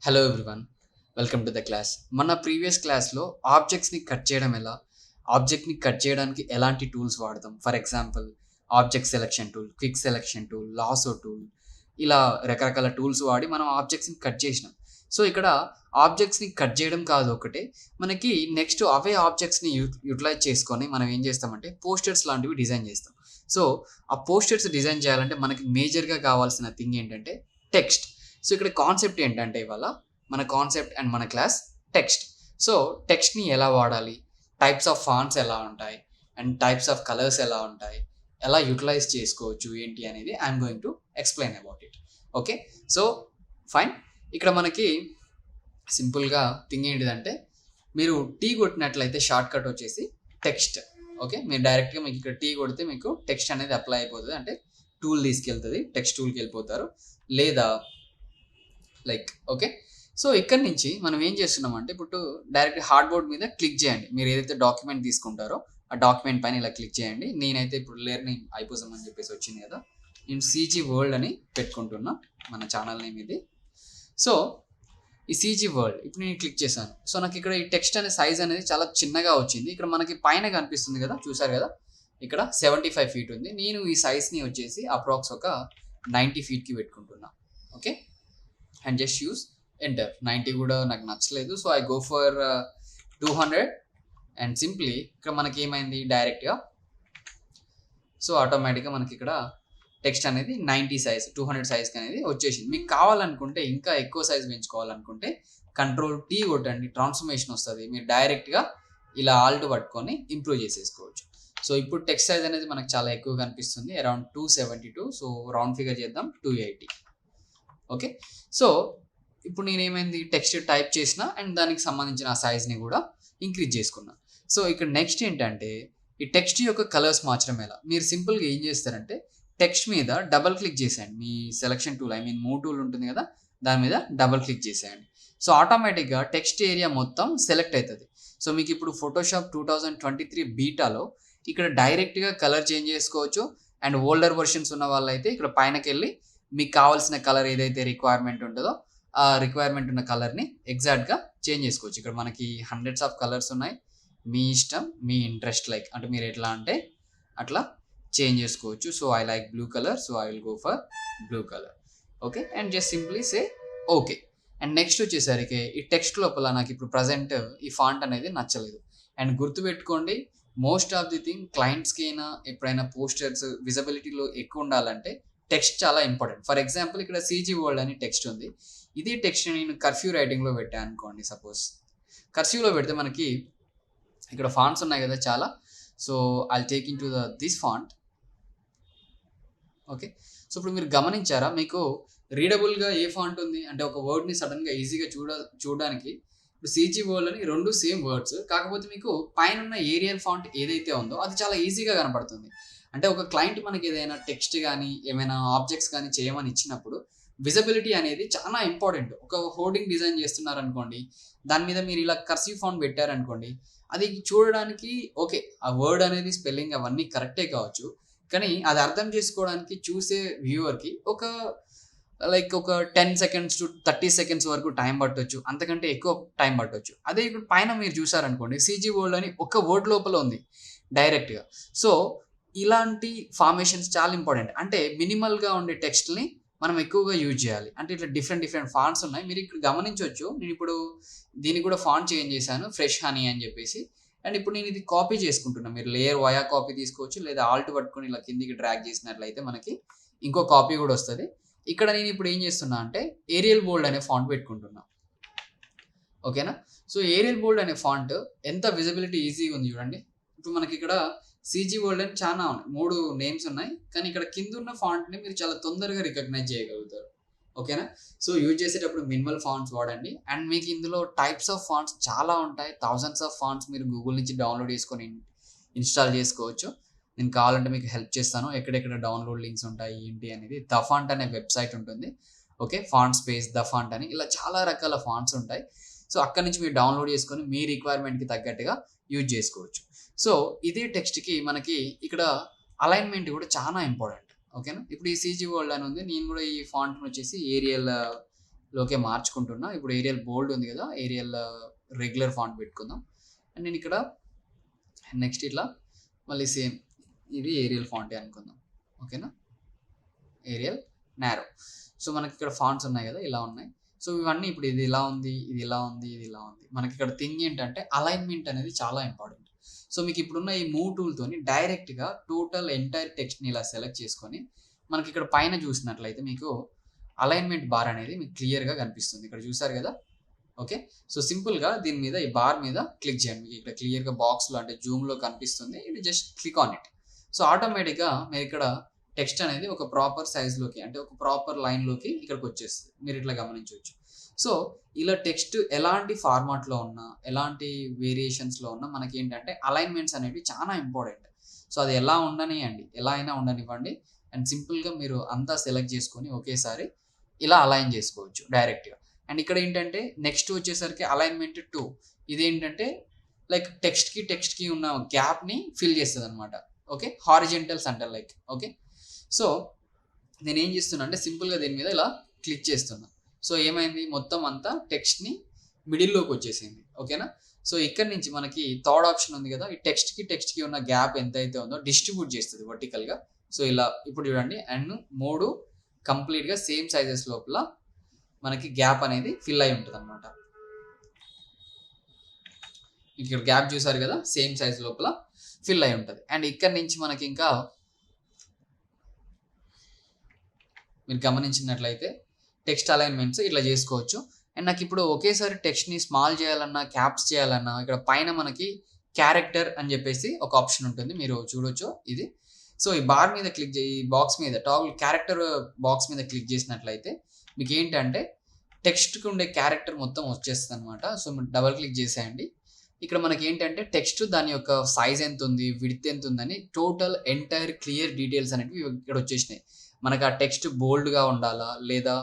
Hello everyone, welcome to the class. మన previous క్లాస్లో ఆబ్జెక్ట్స్ని cut చేయడం ఎలా, ఆబ్జెక్ట్ని కట్ చేయడానికి ఎలాంటి టూల్స్ వాడతాం. For example object selection tool, quick selection tool, lasso tool, ఇలా రకరకాల టూల్స్ వాడి మనం ఆబ్జెక్ట్స్ని కట్ చేసినాం. సో ఇక్కడ ఆబ్జెక్ట్స్ని కట్ చేయడం కాదు ఒకటే, మనకి నెక్స్ట్ అవే ఆబ్జెక్ట్స్ని యూటిలైజ్ చేసుకొని మనం ఏం చేస్తామంటే పోస్టర్స్ లాంటివి డిజైన్ చేస్తాం. సో ఆ పోస్టర్స్ డిజైన్ చేయాలంటే మనకి మేజర్గా కావాల్సిన థింగ్ ఏంటంటే టెక్స్ట్. సో ఇక్కడ కాన్సెప్ట్ ఏంటంటే ఇవాళ మన కాన్సెప్ట్ అండ్ మన క్లాస్ టెక్స్ట్. సో టెక్స్ట్ని ఎలా వాడాలి, టైప్స్ ఆఫ్ ఫాంట్స్ ఎలా ఉంటాయి అండ్ టైప్స్ ఆఫ్ కలర్స్ ఎలా ఉంటాయి, ఎలా యూటిలైజ్ చేసుకోవచ్చు ఏంటి అనేది I'm going to explain about it. Okay, so fine. ఇక్కడ మనకి సింపుల్గా థింగ్ ఏంటిదంటే మీరు టీ కొట్టినట్లయితే షార్ట్ కట్ వచ్చేసి టెక్స్ట్. ఓకే, మీరు డైరెక్ట్గా మీకు ఇక్కడ టీ కొడితే మీకు టెక్స్ట్ అనేది అప్లై అయిపోతుంది, అంటే టూల్ తీసుకెళ్తుంది, టెక్స్ట్ టూల్కి వెళ్ళిపోతారు. లేదా లైక్ ఓకే, సో ఇక్కడ నుంచి మనం ఏం చేస్తున్నాం అంటే ఇప్పుడు డైరెక్ట్ హార్డ్ బోర్డ్ మీద క్లిక్ చేయండి. మీరు ఏదైతే డాక్యుమెంట్ తీసుకుంటారో ఆ డాక్యుమెంట్ పైన ఇలా క్లిక్ చేయండి. నేనైతే ఇప్పుడు లెర్నింగ్ అయిపోసాం అని చెప్పేసి వచ్చింది కదా, నేను సీజీ వరల్డ్ అని పెట్టుకుంటున్నా, మన ఛానల్ నేమ్ ఇది. సో ఈ సీజీ వరల్డ్ ఇప్పుడు నేను క్లిక్ చేశాను. సో నాకు ఇక్కడ ఈ టెక్స్ట్ అనే సైజ్ అనేది చాలా చిన్నగా వచ్చింది. ఇక్కడ మనకి పైన కనిపిస్తుంది కదా, చూసారు కదా, ఇక్కడ 75 feet ఉంది. నేను ఈ సైజ్ని వచ్చేసి అప్రాక్స్ ఒక 90 feetకి పెట్టుకుంటున్నా. Okay, and just use enter. 90 కూడా నాకు నచ్చలేదు, so I go for 200 and simply ఇక్కడ మనకి ఏమైంది డైరెక్ట్గా, సో ఆటోమేటిక్గా మనకి ఇక్కడ టెక్స్ట్ అనేది 90 సైజ్ 200 సైజ్కి అనేది వచ్చేసింది. మీకు కావాలనుకుంటే ఇంకా ఎక్కువ సైజ్ పెంచుకోవాలనుకుంటే Ctrl T కొట్టండి, ట్రాన్స్ఫర్మేషన్ వస్తుంది. మీరు డైరెక్ట్గా ఇలా ఆల్ట్ పట్టుకొని ఇంప్రూవ్ చేసేసుకోవచ్చు. సో ఇప్పుడు టెక్స్ట్ సైజ్ అనేది మనకు చాలా ఎక్కువ కనిపిస్తుంది, అరౌండ్ 272. సో రౌండ్ ఫిగర్ చేద్దాం, 280. ఓకే, సో ఇప్పుడు నేనేమైంది టెక్స్ట్ టైప్ చేసిన అండ్ దానికి సంబంధించిన ఆ సైజ్ని కూడా ఇంక్రీజ్ చేసుకున్నా. సో ఇక్కడ నెక్స్ట్ ఏంటంటే ఈ టెక్స్ట్ యొక్క కలర్స్ మార్చడం ఎలా. మీరు సింపుల్గా ఏం చేస్తారంటే టెక్స్ట్ మీద డబల్ క్లిక్ చేసేయండి. మీ selection tool, I mean move tool ఉంటుంది కదా, దాని మీద డబల్ క్లిక్ చేసేయండి. సో ఆటోమేటిక్గా టెక్స్ట్ ఏరియా మొత్తం సెలెక్ట్ అవుతుంది. సో మీకు ఇప్పుడు ఫోటోషాప్ 2023 బీటాలో ఇక్కడ డైరెక్ట్గా కలర్ చేంజ్ చేసుకోవచ్చు. అండ్ ఓల్డర్ వర్షన్స్ ఉన్న వాళ్ళైతే ఇక్కడ పైనకి వెళ్ళి మీకు కావాల్సిన కలర్ ఏదైతే రిక్వైర్మెంట్ ఉంటుందో ఆ రిక్వైర్మెంట్ ఉన్న కలర్ని ఎగ్జాక్ట్గా చేంజ్ చేసుకోవచ్చు. ఇక్కడ మనకి హండ్రెడ్స్ ఆఫ్ కలర్స్ ఉన్నాయి, మీ ఇష్టం, మీ ఇంట్రెస్ట్, లైక్ అంటే మీరు ఎట్లా అంటే అట్లా చేంజ్ చేసుకోవచ్చు. So I like blue colour, so I will go for blue colour. Okay, and just simply say okay. And next వచ్చేసరికి ఈ టెక్స్ట్ లోపల నాకు ఇప్పుడు ప్రజెంట్ ఈ ఫాంట్ అనేది నచ్చలేదు. అండ్ గుర్తుపెట్టుకోండి, మోస్ట్ ఆఫ్ ది థింగ్ క్లయింట్స్కి అయినా ఎప్పుడైనా పోస్టర్స్ విజిబిలిటీలో ఎక్కువ ఉండాలంటే టెక్స్ట్ చాలా ఇంపార్టెంట్. ఫర్ ఎగ్జాంపుల్ ఇక్కడ సీజీ వరల్డ్ అని టెక్స్ట్ ఉంది. ఇదే టెక్స్ట్ నేను కర్ఫ్యూ రైటింగ్లో పెట్టాను అనుకోండి. సపోజ్ కర్ఫ్యూలో పెడితే మనకి ఇక్కడ ఫాంట్స్ ఉన్నాయి కదా చాలా. So I'll take in to this font. Okay, so ఇప్పుడు మీరు గమనించారా, మీకు రీడబుల్గా ఏ ఫాంట్ ఉంది అంటే ఒక వర్డ్ని సడన్గా ఈజీగా చూడడానికి ఇప్పుడు సీజీ వరల్డ్ అని రెండు సేమ్ వర్డ్స్, కాకపోతే మీకు పైన ఉన్న ఏరియల్ ఫాంట్ ఏదైతే ఉందో అది చాలా ఈజీగా కనపడుతుంది. అంటే ఒక క్లయింట్ మనకి ఏదైనా టెక్స్ట్ కానీ ఏమైనా ఆబ్జెక్ట్స్ కానీ చేయమని ఇచ్చినప్పుడు విజిబిలిటీ అనేది చాలా ఇంపార్టెంట్. ఒక హోర్డింగ్ డిజైన్ చేస్తున్నారనుకోండి, దాని మీద మీరు ఇలా కర్సివ్ ఫాంట్ పెట్టారనుకోండి, అది చూడడానికి ఓకే, ఆ వర్డ్ అనేది స్పెల్లింగ్ అవన్నీ కరెక్టే కావచ్చు, కానీ అది అర్థం చేసుకోవడానికి చూసే వ్యూవర్కి ఒక 10 seconds to 30 seconds వరకు టైం పట్టొచ్చు, అంతకంటే ఎక్కువ టైం పట్టొచ్చు. అదే ఇప్పుడు పైన మీరు చూసారనుకోండి, సీజీ వరల్డ్ అని ఒక వర్డ్ లోపల ఉంది డైరెక్ట్గా. సో ఇలాంటి ఫార్మేషన్స్ చాలా ఇంపార్టెంట్. అంటే మినిమల్గా ఉండే టెక్స్ట్ని మనం ఎక్కువగా యూజ్ చేయాలి. అంటే ఇట్లా డిఫరెంట్ ఫాంట్స్ ఉన్నాయి, మీరు ఇక్కడ గమనించవచ్చు. నేను ఇప్పుడు దీన్ని కూడా ఫాంట్ చేంజ్ చేశాను, ఫ్రెష్ హనీ అని చెప్పేసి. అండ్ ఇప్పుడు నేను ఇది కాపీ చేసుకుంటున్నాను. మీరు లేయర్ వయా కాపీ తీసుకోవచ్చు, లేదా ఆల్ట్ పట్టుకొని ఇలా కిందికి డ్రాగ్ చేసినట్లయితే మనకి ఇంకో కాపీ కూడా వస్తుంది. ఇక్కడ నేను ఇప్పుడు ఏం చేస్తున్నా అంటే ఏరియల్ బోల్డ్ అనే ఫాంట్ పెట్టుకుంటున్నా. ఓకేనా, సో ఏరియల్ బోల్డ్ అనే ఫాంట్ ఎంత విజిబిలిటీ ఈజీగా ఉంది చూడండి. ఇప్పుడు మనకి ఇక్కడ సీజీ వరల్డ్ అని చాలా ఉన్నాయి, 3 నేమ్స్ ఉన్నాయి, కానీ ఇక్కడ కింద ఉన్న ఫాంట్ని మీరు చాలా తొందరగా రికగ్నైజ్ చేయగలుగుతారు. ఓకేనా, సో యూజ్ చేసేటప్పుడు మినిమల్ ఫాంట్స్ వాడండి. అండ్ మీకు ఇందులో టైప్స్ ఆఫ్ ఫాంట్స్ చాలా ఉంటాయి, థౌజండ్స్ ఆఫ్ ఫాంట్స్ మీరు గూగుల్ నుంచి డౌన్లోడ్ చేసుకొని ఇన్స్టాల్ చేసుకోవచ్చు. నేను కావాలంటే మీకు హెల్ప్ చేస్తాను, ఎక్కడెక్కడ డౌన్లోడ్ లింక్స్ ఉంటాయి ఏంటి అనేది. ద ఫాంట్ అనే వెబ్సైట్ ఉంటుంది. Okay, font space the font అని, ఇలా చాలా రకాల ఫాంట్స్ ఉంటాయి. సో అక్కడ నుంచి మీరు డౌన్లోడ్ చేసుకొని మీ రిక్వైర్మెంట్కి తగ్గట్టుగా యూజ్ చేసుకోవచ్చు. సో ఇదే టెక్స్ట్కి మనకి ఇక్కడ అలైన్మెంట్ కూడా చాలా ఇంపార్టెంట్. ఓకేనా, ఇప్పుడు ఈ సీజీ వరల్డ్ అని ఉంది, నేను కూడా ఈ ఫాంట్ని వచ్చేసి ఏరియల్ లోకే మార్చుకుంటున్నా. ఇప్పుడు ఏరియల్ బోల్డ్ ఉంది కదా, ఏరియల్ రెగ్యులర్ ఫాంట్ పెట్టుకుందాం. అండ్ నేను ఇక్కడ నెక్స్ట్ ఇట్లా మళ్ళీ సేమ్ ఇది ఏరియల్ ఫాంటే అనుకుందాం. ఓకేనా, ఏరియల్ నారో. సో మనకి ఇక్కడ ఫాంట్స్ ఉన్నాయి కదా, ఇలా ఉన్నాయి. సో ఇవన్నీ ఇప్పుడు ఇది ఇలా ఉంది, ఇది ఇలా ఉంది, ఇది ఇలా ఉంది. మనకి ఇక్కడ థింగ్ ఏంటంటే అలైన్మెంట్ అనేది చాలా ఇంపార్టెంట్. సో మీకు ఇప్పుడున్న ఈ మూవ్ టూల్తోని డైరెక్ట్గా టోటల్ ఎంటైర్ టెక్స్ట్ని ఇలా సెలెక్ట్ చేసుకొని మనకి ఇక్కడ పైన చూసినట్లయితే మీకు అలైన్మెంట్ బార్ అనేది మీకు క్లియర్గా కనిపిస్తుంది. ఇక్కడ చూసారు కదా. ఓకే, సో సింపుల్గా దీని మీద ఈ బార్ మీద క్లిక్ చేయండి. మీకు ఇక్కడ క్లియర్గా బాక్స్లో అంటే జూమ్లో కనిపిస్తుంది. ఇది just click on it. So ఆటోమేటిక్గా మీరు ఇక్కడ టెక్స్ట్ అనేది ఒక ప్రాపర్ సైజ్లోకి అంటే ఒక ప్రాపర్ లైన్లోకి ఇక్కడికి వచ్చేస్తుంది. మీరు ఇట్లా గమనించవచ్చు. సో ఇలా టెక్స్ట్ ఎలాంటి ఫార్మాట్లో ఉన్నా, ఎలాంటి వేరియేషన్స్లో ఉన్నా మనకి ఏంటంటే అలైన్మెంట్స్ అనేవి చాలా ఇంపార్టెంట్. సో అది ఎలా ఉండనివ్వండి, ఎలా అయినా ఉండనివ్వండి. అండ్ సింపుల్గా మీరు అంతా సెలెక్ట్ చేసుకొని ఒకేసారి ఇలా అలైన్ చేసుకోవచ్చు డైరెక్ట్గా. అండ్ ఇక్కడ ఏంటంటే నెక్స్ట్ వచ్చేసరికి అలైన్మెంట్ 2. ఇదేంటంటే లైక్ టెక్స్ట్కి ఉన్న గ్యాప్ని ఫిల్ చేస్తుంది అనమాట. ఓకే, హారిజెంటల్స్ అంటారు లైక్. ఓకే, సో నేను ఏం చేస్తున్నా అంటే సింపుల్గా దీని మీద ఇలా క్లిక్ చేస్తున్నా. సో ఏమైంది, మొత్తం అంతా టెక్స్ట్ని మిడిల్లోకి వచ్చేసింది. ఓకేనా, సో ఇక్కడ నుంచి మనకి థర్డ్ ఆప్షన్ ఉంది కదా, ఈ టెక్స్ట్కి ఉన్న గ్యాప్ ఎంతైతే ఉందో డిస్ట్రిబ్యూట్ చేస్తుంది వర్టికల్గా. సో ఇలా ఇప్పుడు చూడండి, అండ్ 3 కంప్లీట్గా సేమ్ సైజెస్ లోపల మనకి గ్యాప్ అనేది ఫిల్ అయి ఉంటుంది అనమాట. ఇక్కడ గ్యాప్ చూసారు కదా, సేమ్ సైజ్ లోపల ఫిల్ అయి ఉంటుంది. అండ్ ఇక్కడ నుంచి మనకి ఇంకా మీరు గమనించినట్లయితే టెక్స్ట్ అలైన్మెంట్స్ ఇట్లా చేసుకోవచ్చు. అండ్ నాకు ఇప్పుడు ఒకేసారి టెక్స్ట్ని స్మాల్ చేయాలన్నా, క్యాప్స్ చేయాలన్నా ఇక్కడ పైన మనకి క్యారెక్టర్ అని చెప్పేసి ఒక ఆప్షన్ ఉంటుంది, మీరు చూడొచ్చు ఇది. సో ఈ బార్ మీద క్లిక్ ఈ బాక్స్ మీద టాగుల్ క్యారెక్టర్ బాక్స్ మీద క్లిక్ చేసినట్లయితే మీకు ఏంటంటే టెక్స్ట్కి ఉండే క్యారెక్టర్ మొత్తం వచ్చేస్తుంది అనమాట. సో మీరు డబల్ క్లిక్ చేసేయండి. ఇక్కడ మనకి ఏంటంటే టెక్స్ట్ దాని యొక్క సైజ్ ఎంత ఉంది, విడ్త్ ఎంత ఉందని టోటల్ ఎంటైర్ క్లియర్ డీటెయిల్స్ అనేవి ఇక్కడ వచ్చేసినాయి. మనకు ఆ టెక్స్ట్ బోల్డ్గా ఉండాలా లేదా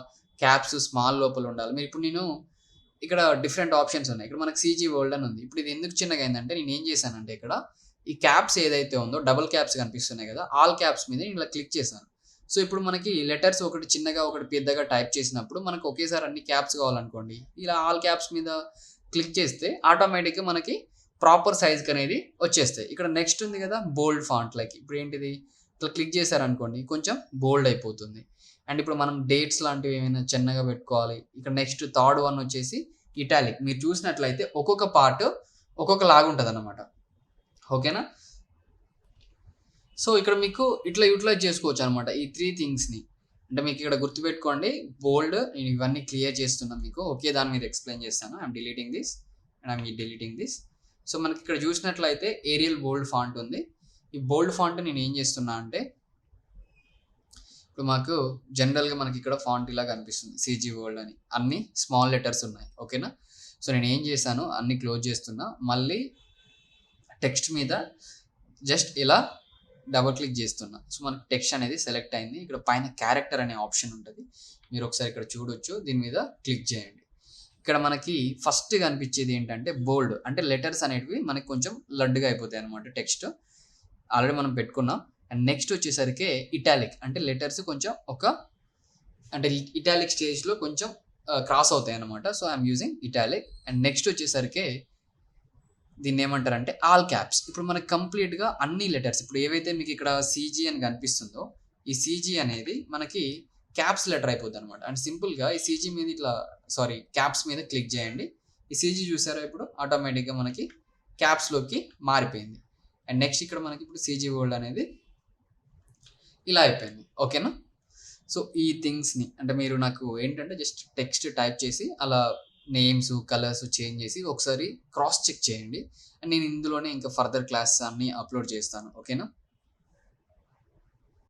క్యాప్స్ స్మాల్ లోపల ఉండాలి. మీరు ఇప్పుడు నేను ఇక్కడ డిఫరెంట్ ఆప్షన్స్ ఉన్నాయి. ఇక్కడ మనకు CG వరల్డ్ అని ఉంది. ఇప్పుడు ఇది ఎందుకు చిన్నగా అయిందంటే నేను ఏం చేశానంటే ఇక్కడ ఈ క్యాప్స్ ఏదైతే ఉందో డబుల్ క్యాప్స్ కనిపిస్తున్నాయి కదా, ఆల్ క్యాప్స్ మీద నేను ఇలా క్లిక్ చేశాను. సో ఇప్పుడు మనకి లెటర్స్ ఒకటి చిన్నగా ఒకటి పెద్దగా టైప్ చేసినప్పుడు మనకు ఒకేసారి అన్ని క్యాప్స్ కావాలనుకోండి, ఇలా ఆల్ క్యాప్స్ మీద క్లిక్ చేస్తే ఆటోమేటిక్గా మనకి ప్రాపర్ సైజ్కి అనేది వచ్చేస్తాయి. ఇక్కడ నెక్స్ట్ ఉంది కదా బోల్డ్ ఫాంట్, లైక్ ఇప్పుడు ఏంటిది ఇట్లా క్లిక్ చేశారనుకోండి కొంచెం బోల్డ్ అయిపోతుంది. అండ్ ఇప్పుడు మనం డేట్స్ లాంటివి ఏమైనా చిన్నగా పెట్టుకోవాలి. ఇక్కడ నెక్స్ట్ థర్డ్ వన్ వచ్చేసి ఇటాలిక్. మీరు చూసినట్లయితే ఒక్కొక్క పార్ట్ ఒక్కొక్క లాగా ఉంటుంది అన్నమాట. ఓకేనా, సో ఇక్కడ మీకు ఇట్లా యూటిలైజ్ చేసుకోవచ్చు అనమాట ఈ 3 థింగ్స్ని. అంటే మీకు ఇక్కడ గుర్తుపెట్టుకోండి, బోల్డ్ నేను ఇవన్నీ క్లియర్ చేస్తున్నాను మీకు, ఒకే దాని మీద ఎక్స్ప్లెయిన్ చేస్తాను. I'm deleting this and I'm deleting this. So మనకి ఇక్కడ చూసినట్లయితే ఏరియల్ బోల్డ్ ఫాంట్ ఉంది. ఈ బోల్డ్ ఫాంట్ నేను ఏం చేస్తున్నా అంటే ఇప్పుడు మాకు జనరల్గా మనకి ఇక్కడ ఫాంట్ ఇలా కనిపిస్తుంది CG వరల్డ్ అని, అన్ని స్మాల్ లెటర్స్ ఉన్నాయి. ఓకేనా, సో నేను ఏం చేశాను అన్ని క్లోజ్ చేస్తున్నా, మళ్ళీ టెక్స్ట్ మీద జస్ట్ ఇలా డబుల్ క్లిక్ చేస్తున్నా. సో మనకి టెక్స్ట్ అనేది సెలెక్ట్ అయింది. ఇక్కడ పైన క్యారెక్టర్ అనే ఆప్షన్ ఉంటుంది, మీరు ఒకసారి ఇక్కడ చూడొచ్చు. దీని మీద క్లిక్ చేయండి. ఇక్కడ మనకి ఫస్ట్ కనిపించేది ఏంటంటే బోల్డ్, అంటే లెటర్స్ అనేటివి మనకి కొంచెం లడ్డుగా అయిపోతాయి అనమాట. టెక్స్ట్ ఆల్రెడీ మనం పెట్టుకున్నాం. అండ్ నెక్స్ట్ వచ్చేసరికి ఇటాలిక్, అంటే లెటర్స్ కొంచెం అంటే ఇటాలిక్ స్టేజ్లో కొంచెం క్రాస్ అవుతాయి అనమాట. So I'm using italic. And next వచ్చేసరికి దీన్ని ఏమంటారంటే ఆల్ క్యాప్స్. ఇప్పుడు మనకి కంప్లీట్గా అన్ని లెటర్స్ ఇప్పుడు ఏవైతే మీకు ఇక్కడ CG అని కనిపిస్తుందో ఈ CG అనేది మనకి క్యాప్స్ లెటర్ అయిపోద్ది అనమాట. అండ్ సింపుల్గా ఈ CG మీద ఇట్లా క్యాప్స్ మీద క్లిక్ చేయండి. ఈ CG చూసారా ఇప్పుడు ఆటోమేటిక్గా మనకి క్యాప్స్లోకి మారిపోయింది. అండ్ నెక్స్ట్ ఇక్కడ మనకి ఇప్పుడు CG వరల్డ్ అనేది ఇలా అయిపోయింది. ఓకేనా, సో ఈ థింగ్స్ని అంటే మీరు నాకు ఏంటంటే జస్ట్ టెక్స్ట్ టైప్ చేసి అలా నేమ్స్ కలర్స్ చేంజ్ చేసి ఒకసారి క్రాస్ చెక్ చేయండి. అండ్ నేను ఇందులోనే ఇంకా ఫర్దర్ క్లాస్ అన్ని అప్లోడ్ చేస్తాను. ఓకేనా.